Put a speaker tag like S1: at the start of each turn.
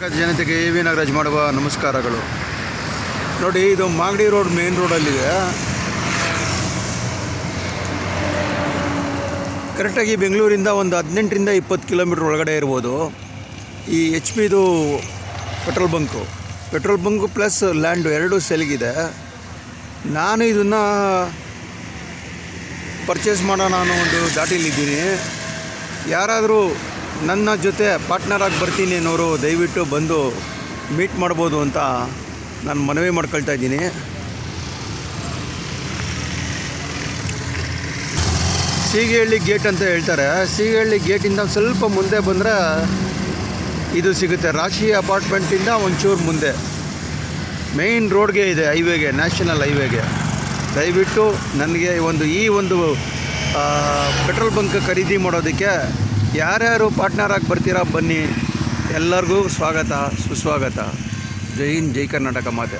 S1: ಜನತೆಗೆ AV ನಾಗರಾಜ್ ಮಾಡುವ ನಮಸ್ಕಾರಗಳು. ನೋಡಿ, ಇದು ಮಾಗಡಿ ರೋಡ್ ಮೇನ್ ರೋಡಲ್ಲಿದೆ. ಕರೆಕ್ಟಾಗಿ ಬೆಂಗಳೂರಿಂದ ಒಂದು 18ರಿಂದ 20 ಕಿಲೋಮೀಟ್ರ್ ಒಳಗಡೆ ಇರ್ಬೋದು. ಈ HP petrol bunk plus land ಎರಡೂ ಸೆಲ್ಗಿದೆ. ನಾನು ಇದನ್ನು ಪರ್ಚೇಸ್ ಮಾಡೋಣ ಅನ್ನೋ ಒಂದು ದಾಟಿಲಿದ್ದೀನಿ. ಯಾರಾದರೂ ನನ್ನ ಜೊತೆ ಪಾರ್ಟ್ನರಾಗಿ ಬರ್ತೀನಿ ಅನ್ನೋರು ದಯವಿಟ್ಟು ಬಂದು ಮೀಟ್ ಮಾಡ್ಬೋದು ಅಂತ ನಾನು ಮನವಿ ಮಾಡ್ಕೊಳ್ತಾ ಇದ್ದೀನಿ. ಸೀಗೇಹಳ್ಳಿ ಗೇಟ್ ಅಂತ ಹೇಳ್ತಾರೆ. ಸೀಗೇಹಳ್ಳಿ ಗೇಟಿಂದ ಸ್ವಲ್ಪ ಮುಂದೆ ಬಂದರೆ ಇದು ಸಿಗುತ್ತೆ. ರಾಶಿ ಅಪಾರ್ಟ್ಮೆಂಟಿಂದ ಒಂಚೂರು ಮುಂದೆ ಮೇಯ್ನ್ ರೋಡ್ಗೆ ಇದೆ, ಹೈವೇಗೆ, ನ್ಯಾಷನಲ್ ಹೈವೇಗೆ. ದಯವಿಟ್ಟು ನನಗೆ ಈ ಒಂದು ಪೆಟ್ರೋಲ್ ಬಂಕ್ ಖರೀದಿ ಮಾಡೋದಕ್ಕೆ ಯಾರ್ಯಾರು ಪಾರ್ಟ್ನರಾಗಿ ಬರ್ತೀರಾ ಬನ್ನಿ. ಎಲ್ಲರಿಗೂ ಸ್ವಾಗತ, ಸುಸ್ವಾಗತ. ಜೈ ಹಿಂದ್, ಜೈ ಕರ್ನಾಟಕ ಮಾತೆ.